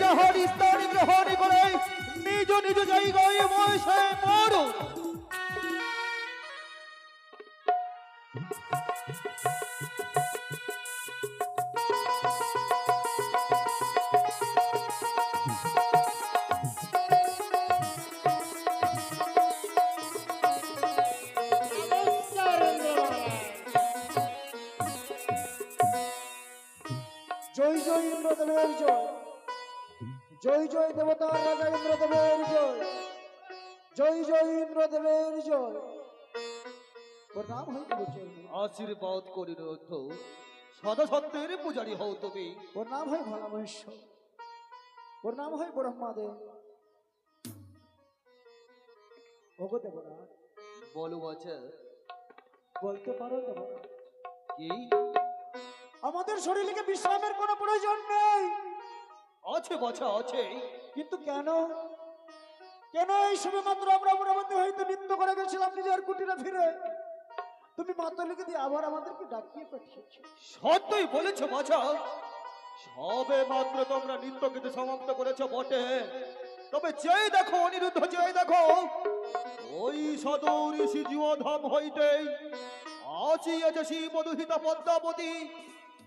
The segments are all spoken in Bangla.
যাহার স্থান গ্রহণ করে নিজ নিজ জায়গায় বসে পড়ুন। জয় জয় ইন্দ্রদেবের জয়, জয় জয় দেবতার রাজা ইন্দ্রদেবের জয়, জয় জয় ইন্দ্রদেবের জয়। ওর নাম হয় গুরুচরণ, আশীর্বাদ করি রথ সদা সত্যের পূজারী হও তুমি। ওর নাম হয় ভোলা মহেশ্বর, ওর নাম হয় ব্রহ্মাদেব। ওগো দেবনাথ, বলো বাছা, বলতে পারো দেবনাথ, কি আমাদের শরীরকে বিশ্রামের কোনো প্রয়োজন নেই, আছে বাছা আছে? কিন্তু কেন কেন এই সবে মাত্র আমরা অমরাবতী হয়তো নৃত্য করে গেছিলাম নিজের কুটিরে ফিরে, তুমি মাতালিকে দিয়ে আবার আমাদেরকে ডাকিয়ে পাঠিয়েছো। সত্যই বলেছো বাছা, সবে মাত্র তোমরা নৃত্য কিন্তু সমাপ্ত করেছো বটে, তবে চেয়ে দেখো অনিরুদ্ধ, চেয়ে দেখো ওই সদর ধাম হইতে আসিয়াছে সেই মধুহিতা পদ্মাবতী।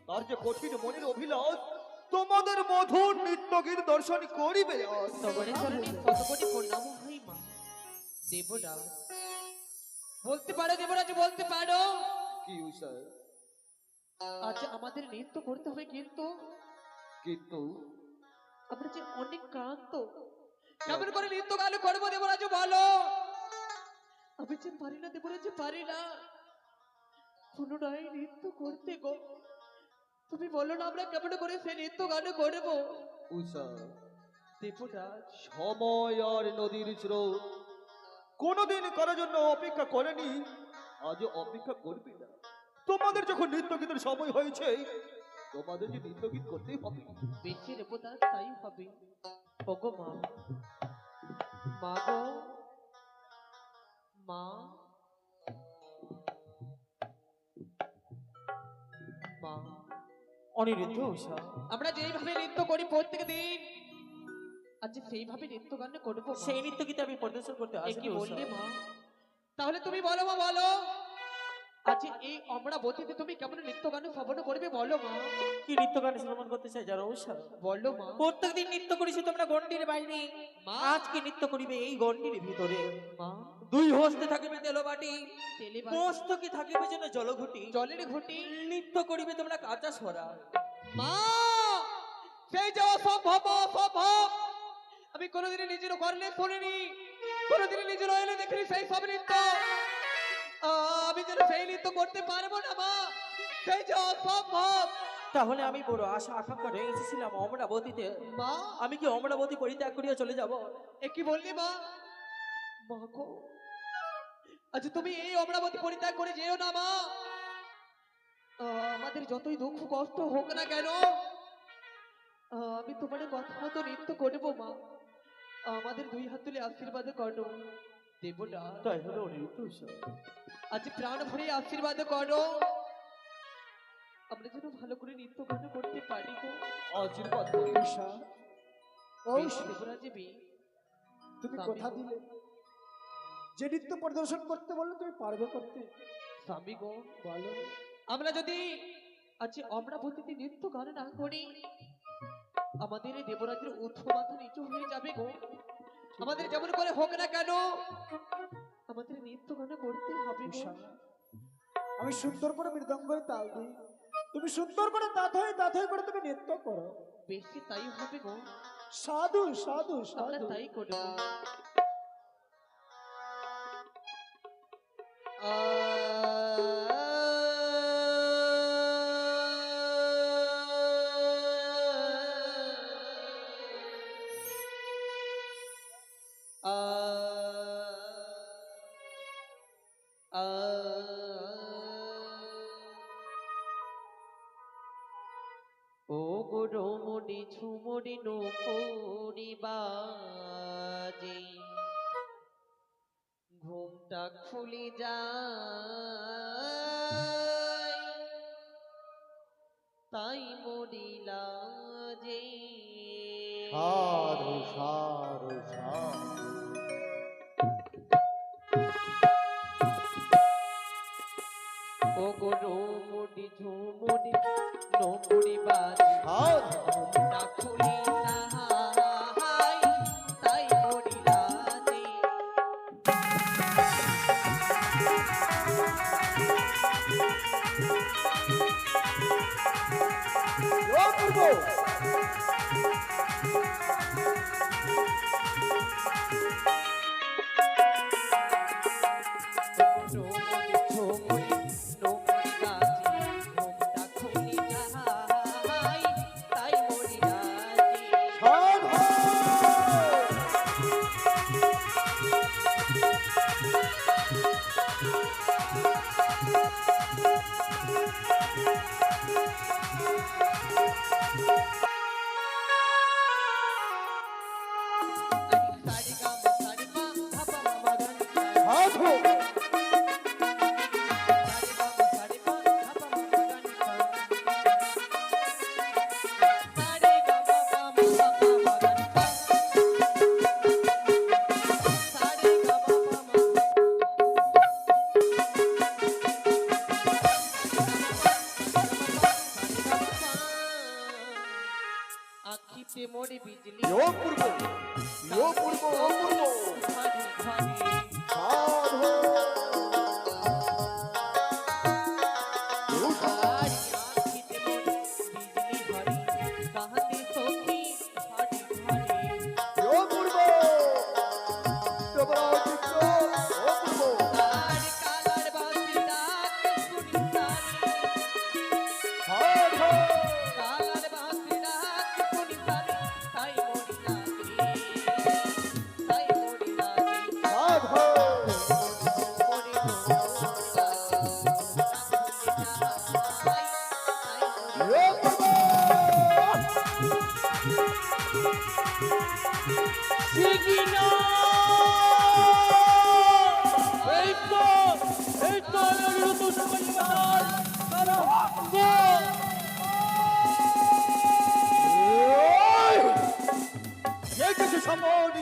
তার যে কঠিন মনের অভিলাষ তোমাদের মধুর নৃত্যগীর দর্শন করিবে। তোমার চরণে কত কোটি প্রণাম হয় মা। দেবরাজ বলতে পারো, দেবরাজ বলতে পারো, কি উষা? আজ আমাদের নৃত্য করতে হবে, কিন্তু কিন্তু আমরা যে অনেক ক্লান্ত, কেমন করে নৃত্য গান করবো দেবরাজ বলো? আমি যে পারি না দেবরাজ, পারি না পুনরায় নৃত্য করতে গো। তুমি বলো না আমরা কেমন করে সে নৃত্য গান করবো? উষা, দেবরাজ সময় আর নদীর স্রোত কোনোদিন কারোর জন্য অপেক্ষা করেনি, আজও অপেক্ষা করবে না। তোমাদের যখন নৃত্য গীতের সময় হয়েছে তোমাদের যে নৃত্য গীত করতেই হবে। বেশি দেবদাস তাই হবে। ওগো মা, মা গো মা, মা, অনিরুদ্ধ উষা, আমরা যেইভাবে নৃত্য করি প্রত্যেক দিন, আজ সেইভাবে নৃত্য গান করবো মা। সেই নৃত্য গীতে আমি পরিদর্শন করতে এ আসি কি বললে মা? তাহলে তুমি বলো মা, বলো আজ এই অমরাবতীতে তুমি কেমন নৃত্য গান শ্রবণ করবে বলো মা। কি নৃত্য গান শ্রবণ করতে চাই জানো উষা? বলো মা। প্রত্যেকদিন নৃত্য করেছি তোমরা গণ্ডির বাইরে, মা। আজ কি নৃত্য করিবে এই গণ্ডির ভিতরে। মা, দুই হস্তে থাকিবে তেলবাটি, তেলে মস্তকে থাকিবে যেন জলঘুটি, জলের ঘটি। নৃত্য করিবে তোমরা কাঁচা সরা। মা, সেই যে অসম্ভব অসম্ভব, আমি কোনোদিনই নিজের করলে শুনিনি, কোনোদিনই নিজের এলে দেখিনি সেই সব নৃত্য। আমি যেন সেই নৃত্য করতে পারবো না মা, সেই যে অসম্ভব। তাহলে আমি বড় আশা আকাঙ্ক্ষা রয়ে এসেছিলাম অমরাবতীতে, মা, আমি কি অমরাবতী পরিত্যাগ করিয়া চলে যাব? এ কি বললি মা? মা গো, আচ্ছা তুমি এই অমরাবতী পরিত্যাগ করে যেও না মা। আমাদের যতই দুঃখ কষ্ট হোক না কেন, আমি তোমার কথা মতো নৃত্য করবো মা। আমাদের দুই হাত তুলে আশীর্বাদ করো দেবটা। তাই হলো অনিরুদ্ধ উষা, আজ প্রাণ ভরে আশীর্বাদ করো, আমরা যেন ভালো করে নৃত্য গান করতে পারি গো। আশীর্বাদ করি। উষা, ও বেশ উষা, দেবরাজে বে, তুমি কথা দিলে যে নৃত্য পরিদর্শন করতে বললে তুমি পারবে করতে, স্বামী গো, বলো। আমরা যদি আজ অমরাবতীতে নৃত্য গান না করি, আমাদের এই দেবরাজের উৎস মাথা নিচু হয়ে যাবে গো। আমাদের যেমন করে হোক না কেন আমাদের নৃত্য গান করতে হবে গো। উষা, আমি সুন্দর করে মৃদঙ্গের তাল দিই, তুমি সুন্দর করে তাত হয়ে করে তুমি নৃত্য করো। বেশি তাই হবে গো, সাধু সাধু আমরা সাধু। তাই করবো। ও গো রমণী ঝুমরি নো পরিবাজে, ঘুমটা খুলে যায়, তাই মরিলা যে সাধু সাধু সাধু। ও গো রোমুডি ঝুমুডি নোমুডি বাজি সাধু না খুলি নাহাই তাই মরি রাজি অপূর্ব। রোমুডি ঝুমুডি নোমুডি বাজি ঘুমটা খুলি নাহাই তাই মরি রাজি সাধু সারি গাম সারি পা ধাপা মামা গানি সাধু সারি গাম সারি পা ধাপা মামা গানি সারি গাম পা মামা গানি সারি গাম পা মামা আখিতে মোরে বিজলি অপূর্ব অপূর্ব অপূর্ব। ভারি ভারি সাধু सारी आँखिते मोरे बिजली भरी कहते सखी भारी भारी অপূর্ব। দেবরাজ অপূর্ব। सारे कालार बासी डाक सुनी सारी সাধু कालार बासी डाक सुनी सारी साई मोरी नाची मोरी সাধু मोरी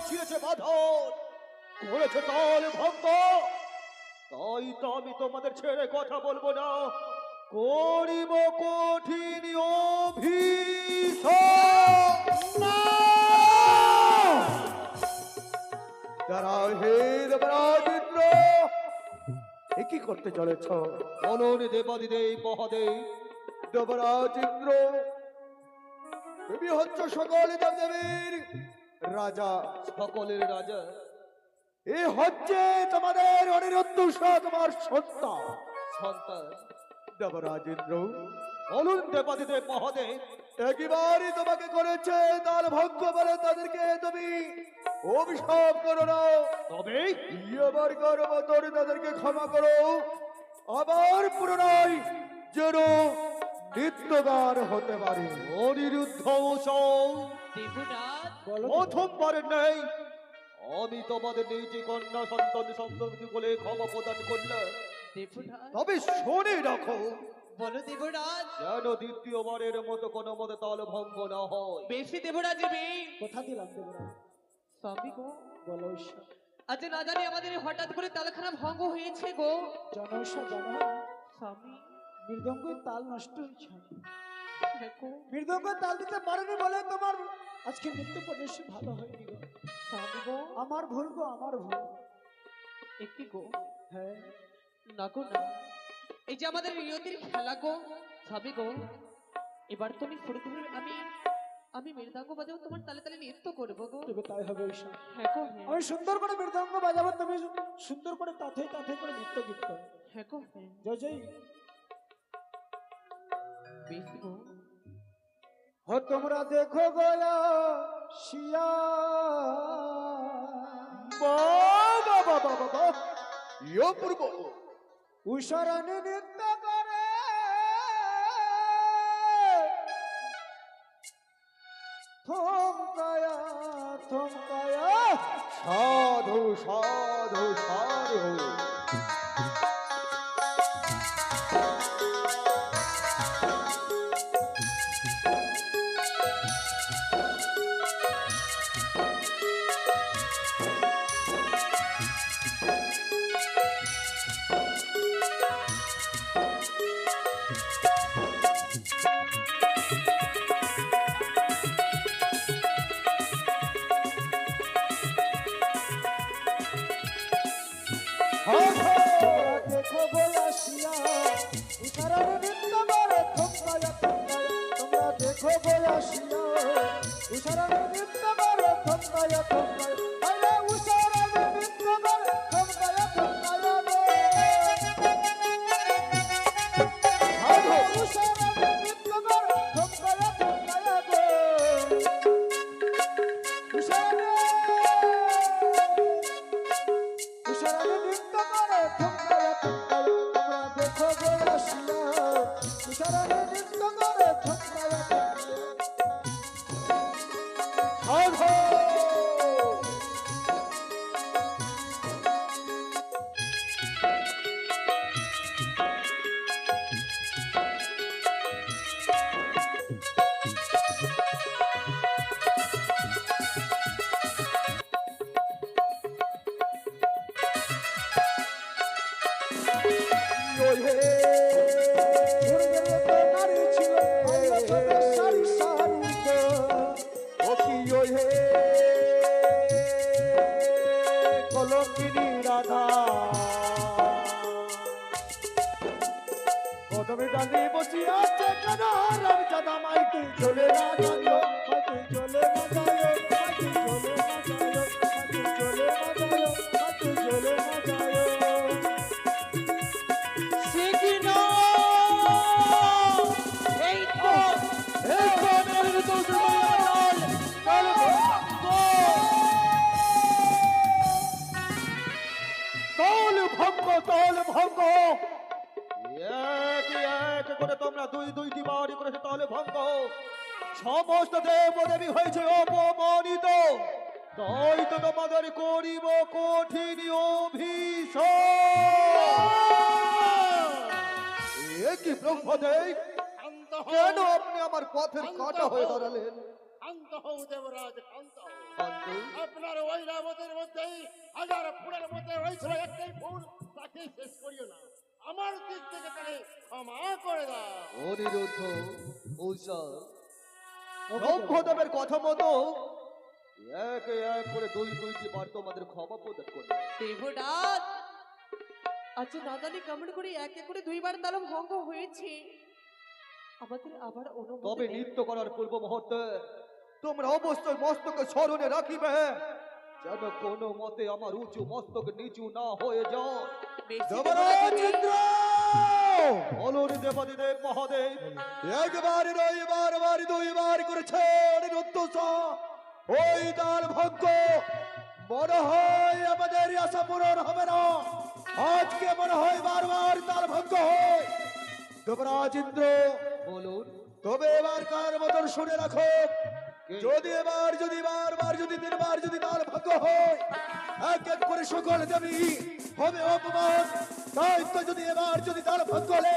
ছিঁড়েছে বাঁধন করেছে তাল ভঙ্গ, তাই তো আমি তোমাদের ছেড়ে কথা বলবো না, করিব কঠিন অভিশাপ। দাঁড়াও হে দেবরাজেন্দ্র, এ কি করতে চলেছ? বলুন দেবাদিদেব মহাদেব। দেবরাজেন্দ্র, তুমি হচ্ছ সকল দেবদেবীর রাজা, সকলের রাজা। এ হচ্ছে তোমাদের অনিরুদ্ধ তোমার সন্তান সন্তান দেবরাজেন্দ্র। বলুন দেবাদিদেব মহাদেব, একবারই তোমাকে করেছে তার ভঙ্গ বলে তাদেরকে তুমি অভিশাপ করো না, তবে এবার করো তোর তাদেরকে ক্ষমা করো, আবার পুনরায় যেন নিত্যগান হতে পারে। অনিরুদ্ধ দেবনাথ প্রথমবার নেই আমি তোমাদের নিজে কন্যা সন্তান সন্ততি বলে ক্ষমা প্রদান করলাম, দেবনাথ তবে শুনে রাখো বলো দেবরাজ, যেন দ্বিতীয়বারের মতো কোনো মতে তাল ভঙ্গ না হয়। বেশি দেবরাজ কথা দিলাম দেবরাজ। স্বামী গো, বলো ঈশা। আজ না জানি আমাদের হঠাৎ করে তালখানা ভঙ্গ হয়েছে গো জনসা জানো স্বামী। মৃদঙ্গের তাল নষ্ট হয়েছে, দেখো মৃদঙ্গের তাল দিতে পারেনি বলে তোমার আজকে নৃত্য প্রদর্শন ভালো হয়নি গো। স্বামী গো, আমার ভুল গো, আমার ভুল। একটি গো হ্যাঁ না গো না, এই যে আমাদের নিয়তির খেলা গো স্বামী গো, এবার তুমি ফুড়ে ধরে আমি মৃদঙ্গ বাজাবো, তোমার তালে তালে নৃত্য করবো গো। তবে তাই হবে ঈশা। হ্যাঁ গো হ্যাঁ, আমি সুন্দর করে মৃদঙ্গ বাজাবো, তুমি সুন্দর করে তাথে তাথে করে নৃত্য গীত করো। হ্যাঁ গো হ্যাঁ, জয় জয়। বেশ গো। हो तुमरा देखो गया शिया বাবা বাবা বাবা ইয়ো পূর্ব उशरण नृत्य करे थमकाया সাধু সাধু সাধু। তোমরা দেখো গো আসিয়া উষারার নৃত্য করে থমকায়া থমকায়া তোমরা দেখো গো আসিয়া উষারার নৃত্য করে থমকায়া থমকায়া আরে উষারার নৃত্য করে থমকায়া থমকায়া গো আরে উষারার নৃত্য করে থমকায়া থমকায়া গো উষারার উষারার নৃত্য করে থমকায়া থমকায়া তোমরা দেখো গো আসিয়া উষারার নৃত্য করে থমকায়া থমকায়া আঘো ওই হে ঝুড়িতে নারী ছিল আল্লাহ তোদের সারি সারি গো ও কি ওই হে কলঙ্কিনী রাধা কদমে ডালে বসি আছে কেন রাম জাদা মাইকে চলে না যাইও মাইকে চলে না যাইও মাইকে চলে না যাইও মাইকে চলে না যাইও মাইকে চলে না যাইও দল ভঙ্গ এক এক করে তোমরা দুই দুইটি বাড়ি করেছে তাহলে ভঙ্গ সমস্ত দেব দেবী হয়েছে অপমানিত তাই তো তোমাদের করিব কঠিন অভিশাপ কি ব্রহ্মদেব শান্ত কেন হও আপনি আমার পথের কাটা হয়ে দাঁড়ালেন শান্ত হও দেবরাজ শান্ত হও শান্ত? আপনার ওই রাবতের মধ্যেই হাজার ফুলের মধ্যে রয়েছিল একটাই ফুল তাকে শেষ করিও না আমার দিক থেকে তাকে ক্ষমা করে দাও অনিরুদ্ধ উষা ব্রহ্মদেবের কথা মতো এক এক করে দুই দুইটি বার তোমাদের ক্ষমা প্রদান করবে দেবরাজ আজ না জানি কেমন করে এক এক করে দুইবার তাল ভঙ্গ হয়েছে আমাদের আবার তবে অনুমতি দিন। নৃত্য করার পূর্ব মুহূর্তে তোমরা অবশ্যই মস্তকে স্মরণে রাখিবে যেন কোনো মতে আমার উঁচু মস্তক নিচু না হয়ে যায় বেশি দেবরাজ দেবরাজ ইন্দ্র! বলুন দেবাদিদেব মহাদেব একবার নয় বারবার দুইবার করেছে অনিরুদ্ধ শাহ। ওই তার ভঙ্গ মনে হয় আমাদের আশা পূরণ হবে না আজকে মনে হয় বারবার তার ভঙ্গ হয় দেবরাজ ইন্দ্র বলুন তবে এবার কার মতন শুনে রাখো যদি এবার যদি বারবার যদি তিনবার যদি তার ভঙ্গ হয় এক এক করে সকল দেবী হবে অপমান তাই তো যদি এবার যদি তার ভঙ্গ হলে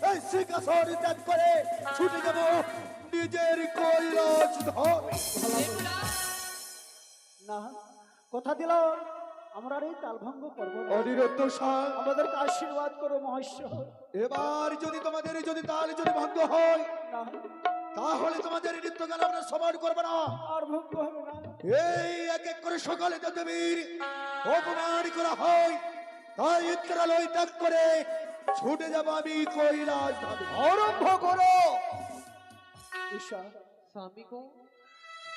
এই সিংহাসন ত্যাগ করে ছুটে যাব নিজের কৈলাস ধামে। না কথা দিলাম আমরা আর এই তালভঙ্গ করবো না অনিরুদ্ধ শাহ আমাদেরকে আশীর্বাদ করো মহেশ্বর এবার যদি তোমাদের যদি তাল যদি ভঙ্গ হয় না তাহলে তোমাদের নৃত্যগান আমরা সমান করবো না আর ভঙ্গ হবে না এই এক এক করে সকালে দেবীর অপমান করা হয় তাই ইন্দ্রালয় ত্যাগ করে ছুটে যাব আমি কৈলাস ধামে আরম্ভ করো ঈশা স্বামী গো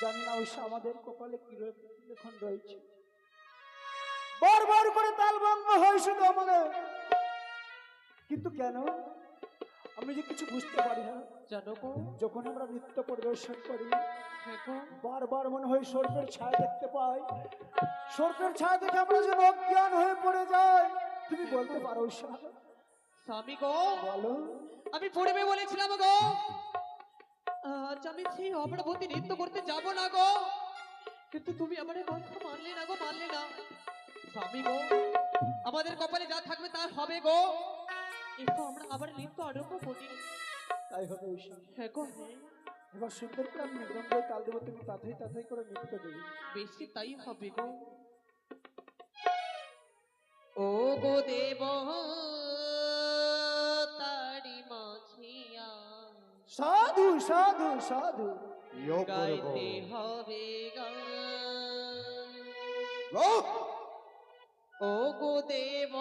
জানি না ঈশা আমাদের কপালে কি লেখন রয়েছে বারবার করে তালভঙ্গ হয় শুধু আমাদের কিন্তু কেন আমি যে কিছু বুঝতে পারি না জানো গো যখন আমরা নৃত্য পরিদর্শন করি হ্যাঁ গো বারবার মনে হয় সর্পের ছায়া দেখতে পাই সর্পের ছায়া দেখে আমরা যেন অজ্ঞান হয়ে পড়ে যাই তুমি বলতে পারো ঈশা স্বামী গো বলো আমি পূর্বে বলেছিলাম গো আজ আমি সেই অপরাধী নৃত্য করতে যাব না গো কিন্তু তুমি আমার এই কথা মানলে না গো মানলে না স্বামী গো আমাদের কপালে যা থাকবে তা হবে গো এসো আমরা আবার নৃত্য আরম্ভ করি তাই হবে ঈশা হ্যাঁ গো হ্যাঁ এবার সুন্দর করে আমি মৃদঙ্গে তাল দেবো তুমি তাতেই তাতেই করে নৃত্য দেবে বেশি তাই হবে গো ও গো দেব তারি মাঝিয়া সাধু সাধু সাধু গাইতে হবে গান ও গো দেব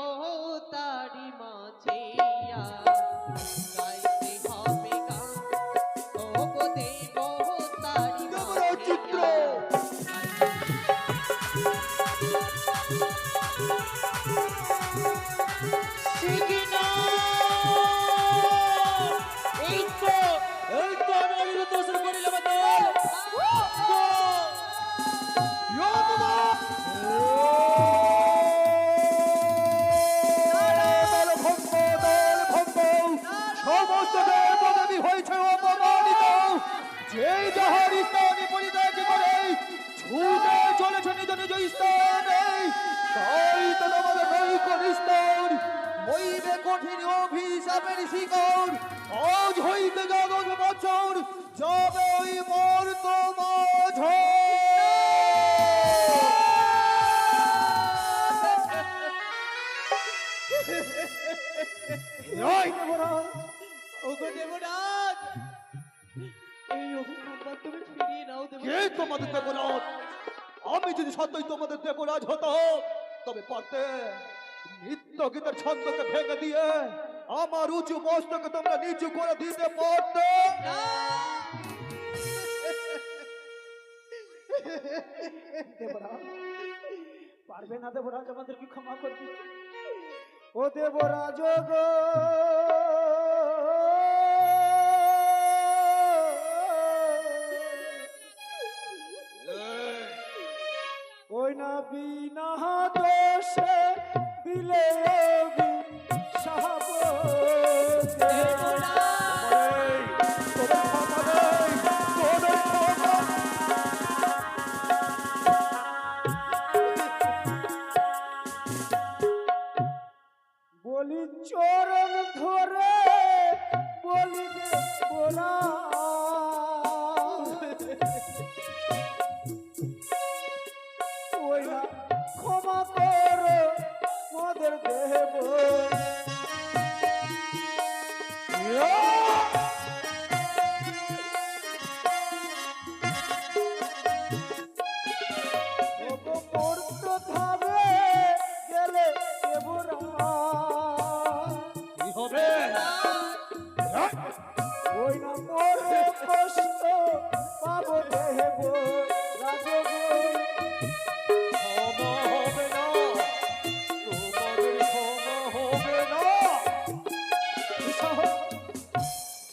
তারি মাঝে গাইতে হবে গান ও গো দেব তারি দেবরাজ চিত্র এই তো আমি অনিরুদ্ধ শুরু করিলাম দল সমস্ত দেবদেবী হয়েছে অপমানিত যেই যাহার স্থানে পরিত্যাগ করে ছুটে চলেছে নিজ নিজ স্থানে তাই তো তোমাদের নৈক নিস্তর হইবে কঠিন অভিশাপের শিকড় আজ হইতে জগৎ বছর যাবে ওই মর্ত মাঝ ও গো দেবরাজ এই অভিশাপ তুমি ফিরিয়ে নাও কে দেবরাজ তোমাদের দেবরাজ আমি যদি সত্যই তোমাদের দেবরাজ হতাম তবে পারতে নিত্য গীতের ছন্দকে ভেঙে দিয়ে আমার উঁচু মস্তকে তোমরা নিচু করে দিতে পারতে দেবরাজ পারবে না দেবরাজ আমাদেরকে ক্ষমা করবে ও দেবরাজ গো ওই না বিনা দোষে দিলে বলি চরণ ধরে বলি দেবরা ওই না ক্ষমা করো মোদের দেব মূর্ত ভাবে গেলে দেবরা কি হবে ওই না মোরে কষ্ট পাবো দেব রাজগ ক্ষমা হবে না তোমাদের ক্ষমা হবে না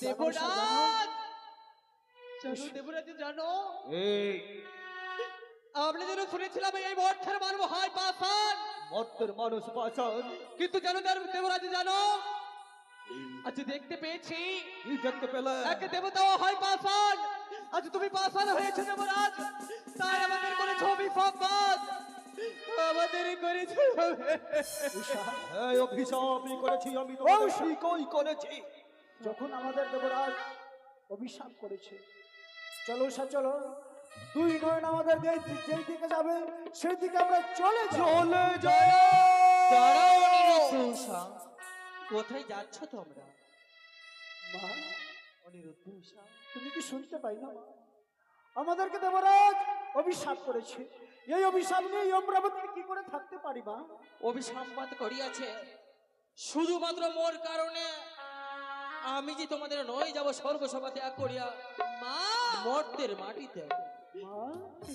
দেবরাজ জানো দেবরাজ জানো এই আমরা যেন শুনেছিলাম এই মর্থের মানব হয় পাষাণ মর্তের মানুষ পাশান কিন্তু জানো দেবরাজ জানো আজ দেখতে পেয়েছি কি দেখতে পেলে এক দেবতাও হয় পাষাণ আজ তুমি পাষাণ হয়েছে দেবরাজ তাই আমাদের করেছো অভিশাপ আমাদের করেছো এই অভিশাপই করেছি আমি তোমাদের শিকই করেছি যখন আমাদের দেবরাজ অভিশাপ করেছে চলো চলো দুই নয়ন আমাদের যেই দিকে যাবে সেই দিকে আমরা চলে চলে যায় দাঁড়াও অনিরুদ্ধ উষা কোথায় যাচ্ছ তোমরা মা অনিরুদ্ধ উষা তুমি কি শুনতে পাই না মা? আমাদেরকে দেবরাজ অভিশাপ করেছে এই অভিশাপ নিয়ে অমরাবতী কি করে থাকতে পারি মা অভিসম্পাত করিয়াছে শুধুমাত্র মোর কারণে আমি যে তোমাদের নয় যাব স্বর্গ সভা ত্যাগ করিয়া মা মর্তের মাটিতে মা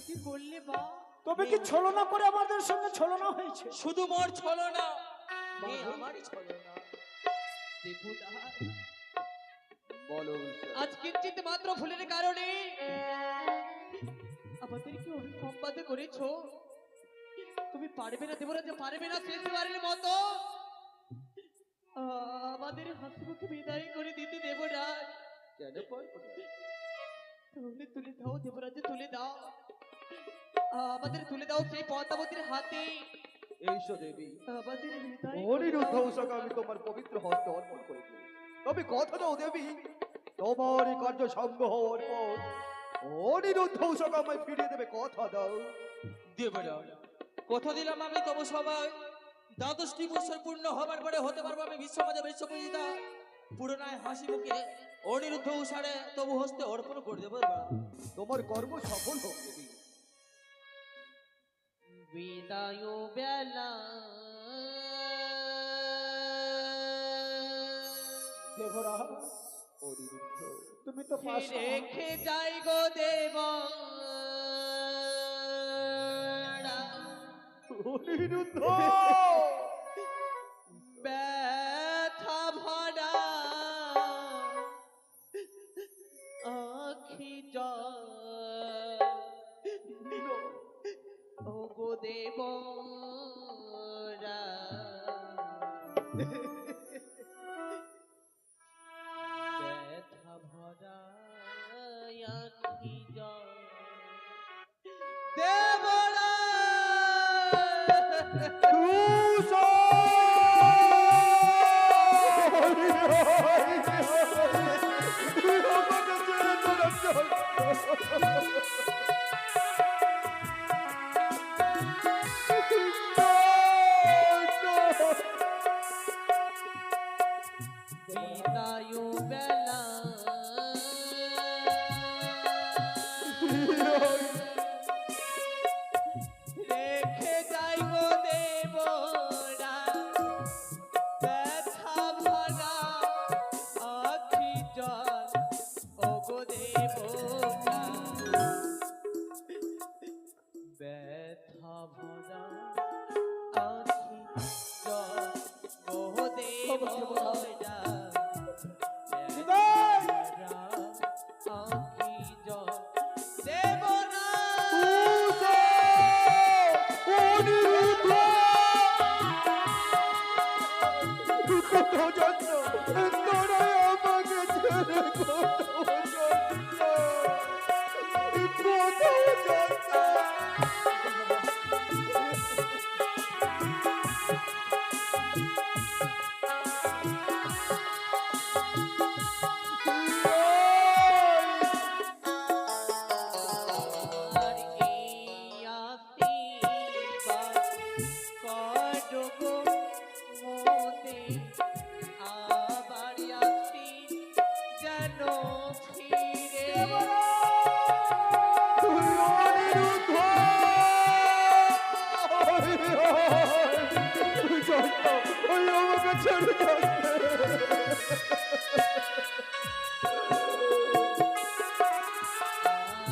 কি করলে বা তবে কি ছলনা করে আমাদের সঙ্গে ছলনা হয়েছে শুধু মোর ছলো না আমারই ছলো না দেবরাজ বলো আজ কিঞ্চিত মাত্র ভুলের কারণে আমাদের কি অভিসম্পাদ করেছো তুমি পারবে না দেবরাজ পারবে না শেষবারের মতো আমাদের হাসি মুখে বিদায় করে দিতে দেবরাজ কেন পারবো না? তাহলে তুলে দাও দেবরাজ তুলে দাও আমাদের তুলে দাও সেই পদ্মাবতীর হাতে এইসো দেবী আমাদের হৃদয় অনিরুদ্ধ উষাকে আমি তোমার পবিত্র হস্তে অর্পণ করেছি তবে কথা দাও দেবী তোমার এই কার্য সাম্য হওয়ার পর অনিরুদ্ধ উষাকে আমায় ফিরিয়ে দেবে কথা দাও দেবরাজ কথা দিলাম আমি তবু সবাই দ্বাদশটি বছর পূর্ণ হবার পরে হতে পারবো আমি বিশ্বমাজে বিশ্বপূজিতা পুরনায় হাসি মুখে অনিরুদ্ধ উষারে তবু হস্তে অর্পণ করে দেবো তোমার কর্ম সফল হোক দেবী বিদায় বেলা দেবরাজ অনিরুদ্ধ তুমি তো পাশা রেখে যাই গো দেব অনিরুদ্ধ ব্যথা ভরা আখি জল ও গো দেব ব্যথা ভরা আখি জল দেবরা বিদায়ু বেলা রেখে যাই গো দেবরা ব্যথা ভরা আখি জল ও গো দেবরা ব্যথা ভরা আখি জল ও দেবরা আখি জল দেবরা আর এই আশীর্বাদ করো গো মোতে আবার আসি যেন ফিরে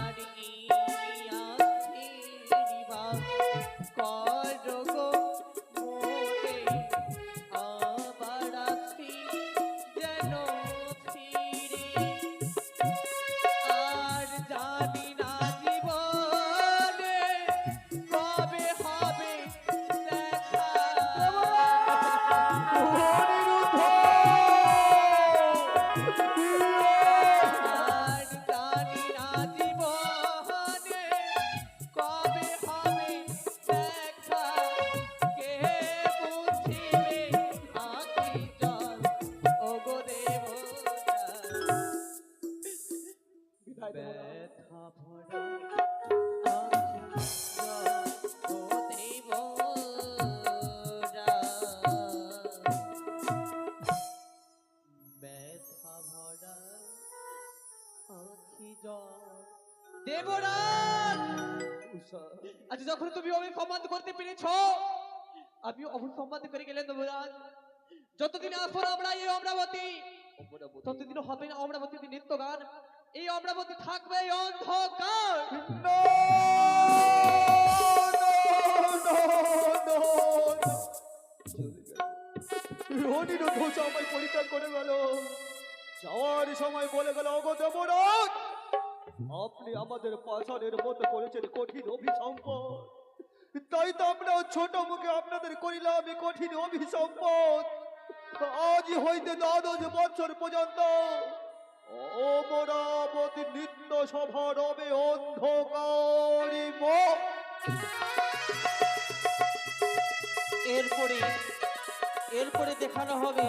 আর এই আশীর্বাদ করো গো মোতে আবার আসি যেন ফিরে আর জানি না জীবনে কবে হবে দেখা আর জানি না জীবনে কবে হবে দেখা কে বুঝিবে আখি জল ও গো দেবতা ব্যথা ভরা আখি জল ও দেবরা ব্যথা ভরা আখি জল দেবরাজ আজ যখন তুমি অভিসম্মান করতে পেরেছ আমি অভিসম্মান করে গেলে দেবরাজ যতদিন আসবো না আমরা এই অমরাবতী ততদিন হবে না অমরাবতীতে নিত্য গান এই অমরাবতী থাকবে এই অন্ধকার অনিরুদ্ধ আমায় পরিত্যাগ করে গেল যাওয়ার সময় বলে গেল অগো দেবরাজ আপনি আমাদের পাষাণের মতো করেছেন কঠিন অভিসম্পদ তাই তো আমরা ছোট মুখে আপনাদের করিলাম এই কঠিন অভিসম্পদ আজ হইতে 12 বছর পর্যন্ত অমরাবতী নিত্য সভা রবে অন্ধকারী এরপরে দেখানো হবে,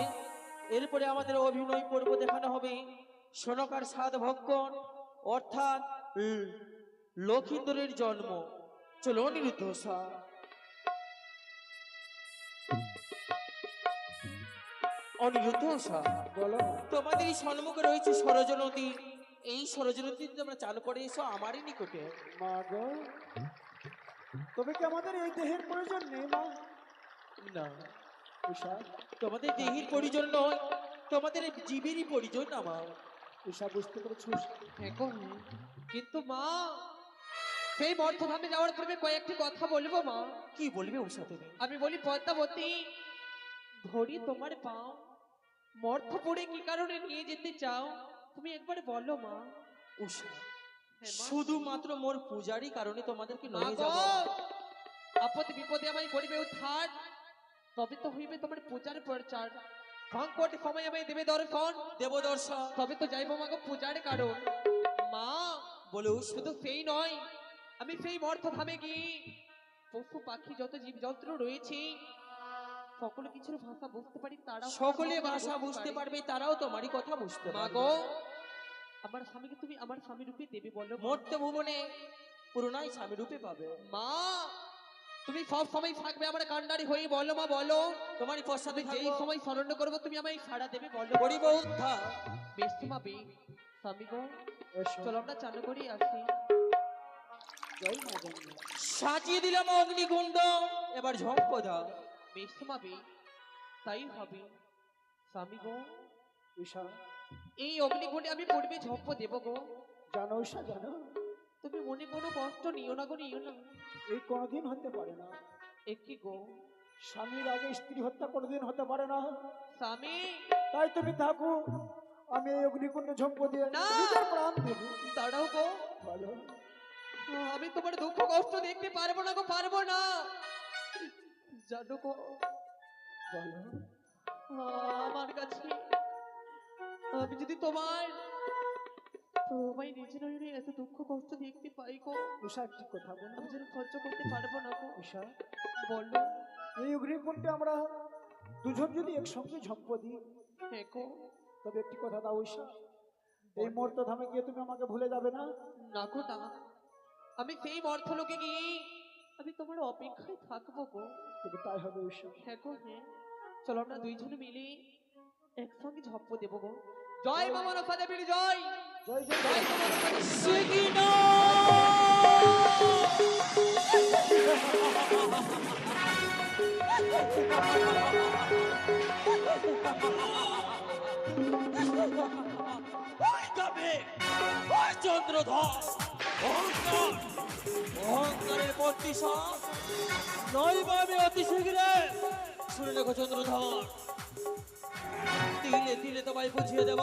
এরপরে আমাদের অভিনয় পর্ব দেখানো হবে সোনকার সাত ভক্ষণ অর্থাৎ লক্ষিন্দরের জন্ম। চলো অনিরুদ্ধ স্যার। অনিরুদ্ধ স্যার, বলো তোমাদের এই সম্মুখে রয়েছে সরজ নদী। এই সরজ নদী তোমরা চালু করে এসো আমারই নিকটে। মা গো, তবে কি আমাদের এই দেহের প্রয়োজন নেই মা? না, উষা, তোমাদের দেহের পরিজন নয়, তোমাদের এই জীবেরই পরিচয় না মা। ঈশা বুঝতে পেরেছিস? হ্যাঁ গো, কিন্তু মা সেই মর্থধামে যাওয়ার পূর্বে কয়েকটি কথা বলবো মা। কি বলবে উষা তুমি? আমি বলি পদ্মাবতী, ধরি তোমার পাও, মর্থপুরে কি কারণে নিয়ে যেতে চাও তুমি একবার বলো মা। উষা, হ্যাঁ মা। শুধুমাত্র মোর পূজারই কারণে তোমাদেরকে মা নিয়ে গো, যাব। আপদে বিপদে আমায় করিবে উদ্ধার, তবে তো হইবে তোমার পূজার প্রচার। সংকট সময় আমায় দেবে দর্শন, দেব দর্শন। তবে তো যাইবো মা গো পূজার কারণ। মা বলে উষা, শুধু সেই নয়, আমি সেই মর্থধামে গিয়ে পশু পাখি যত জীবজন্তু রয়েছে সকল কিছুর ভাষা বুঝতে পারি, তারা সকলে ভাষা বুঝতে পারবে, তারাও তোমারই কথা বুঝতে মা পারবে। গো, আমার স্বামীকে তুমি আমার স্বামী রূপে দেবে বলো মা। মর্ত্য ভুবনে পুরোনাই স্বামী রূপে পাবে। মা তুমি সব সময় থাকবে আমার কান্ডারি হয়ে, বলো মা বলো। তোমারই পশ্চাতে যেই থাকবো। সময় স্মরণ করবো তুমি আমায় সাড়া দেবে বলো। করিব উদ্ধার। বেশ মা বেশ। স্বামী গো, এসো। চলো আমরা চালু করি আসি। জয় মা জননী। সাজিয়ে দিলাম অগ্নিকুণ্ড, এবার ঝম্প দাও। বেশ মা বেশ, তাই হবে। স্বামী গো, ঈশা এই অগ্নিকুণ্ডে আমি পূর্বে ঝপ্প দেব গো। জানো ঈশা জানো, তুমি মনে কোনো কষ্ট নিও না গো, নিও না। এই কোনোদিন হতে পারে না। একই গো স্বামীর আগে স্ত্রী হত্যা কোনোদিন হতে পারে না। স্বামী, তাই তুমি থাকো, আমি এই অগ্নিকুণ্ডে ঝম্প দিয়ে না। নিজের প্রাণ দেব। দাঁড়াও গো, বলো আমি তোমার দুঃখ কষ্ট দেখতে পারবো না গো, পারবো না। জানো গো, বলো আমার কাছে আমি যদি তোমায় নিজের নয়নে এত দুঃখ কষ্ট দেখতে পাই গো, ঈশা একটি কথা বলো। আমি যেন সহ্য করতে পারবো না গো। ঈশা বলো। এই অগ্নিকুণ্ডে আমরা দুজন যদি একসঙ্গে ঝম্প দিই, হ্যাঁ গো, তবে একটি কথা দাও ঈশা, এই মর্তধামে গিয়ে তুমি আমাকে ভুলে যাবে না? না গো না, আমি সেই মর্থলোকে গিয়ে আমি তোমার অপেক্ষায় থাকবো গো। তবে তাই হবে ঈশা। হ্যাঁ গো হ্যাঁ, চলো আমরা দুইজনে মিলে একসঙ্গে ঝপ্প দেবো গো। জয় মা মনসা দেবীর জয়, জয় জয় জয় মা মনসা দেবীর জয়। সিকিনো! ওই কবে, ওই চন্দ্রধর, অহংকার, অহংকারের প্রতিশোধ নইব আমি অতি শীঘ্রে। শুনে দেখো চন্দ্রধর, তিলে তিলে তোমায় বুঝিয়ে দেব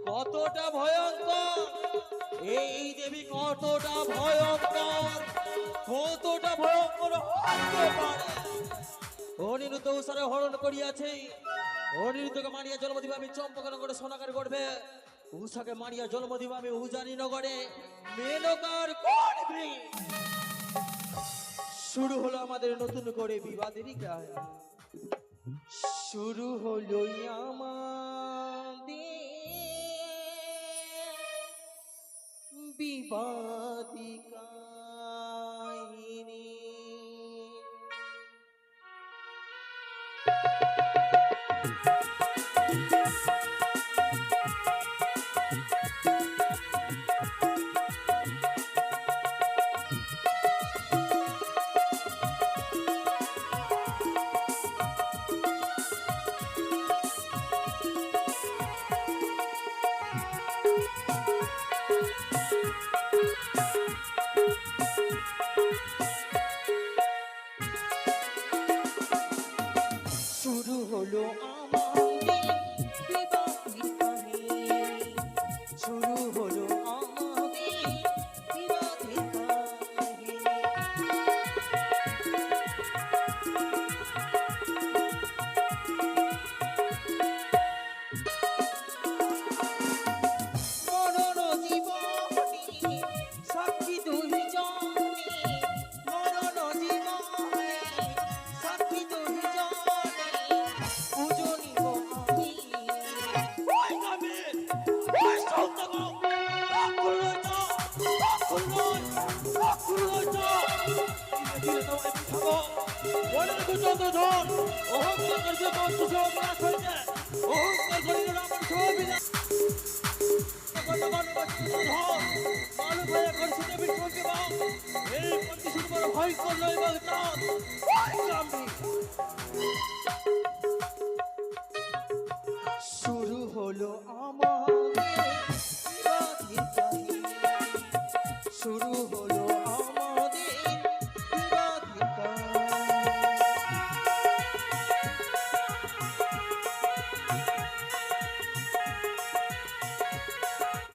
কতটা ভয়ঙ্কর এই দেবী, কতটা ভয়ঙ্কর, কতটা ভয়ঙ্কর হতে পারে। অনিরুদ্ধ উষারে হরণ করিয়াছে, অনিরুদ্ধকে মারিয়া জন্ম দিব আমি চম্পকনগরে সোনাকার গড়বে, উষাকে মারিয়া জন্ম দিব আমি উজানি নগরে মেনকার গড়বে। শুরু হলো আমাদের নতুন করে বিবাদেরই কাহিনী, শুরু হলো আমাদের বিবাদী কাহিনী। শুরু হলো আমাদের বিবাদী কাহিনী, শুরু হলো আমাদের বিবাদী কাহিনী। মরণ জীবনী সাক্ষী দুইজনে, মরণ জীবনে সাক্ষী দুইজনে, পূজনীয় আমি। ওই গাবে, ওই সৌতগো, অক্ষুর রইত, অক্ষুর রই, অক্ষুর রইত। ধীরে ধীরে তোমায় বুঝাবো, মনে রেখো চন্দ্রধর, অহংকার করিতে মন্ত্র বিনাশ হইতে, অহংকার করিলে আমার সবিনাশ। মালু ভাইয়া করছে দেবীর প্রতিভা, এই প্রতিশোধ বড় ভয় করলো এবং ওই গাম্ভীর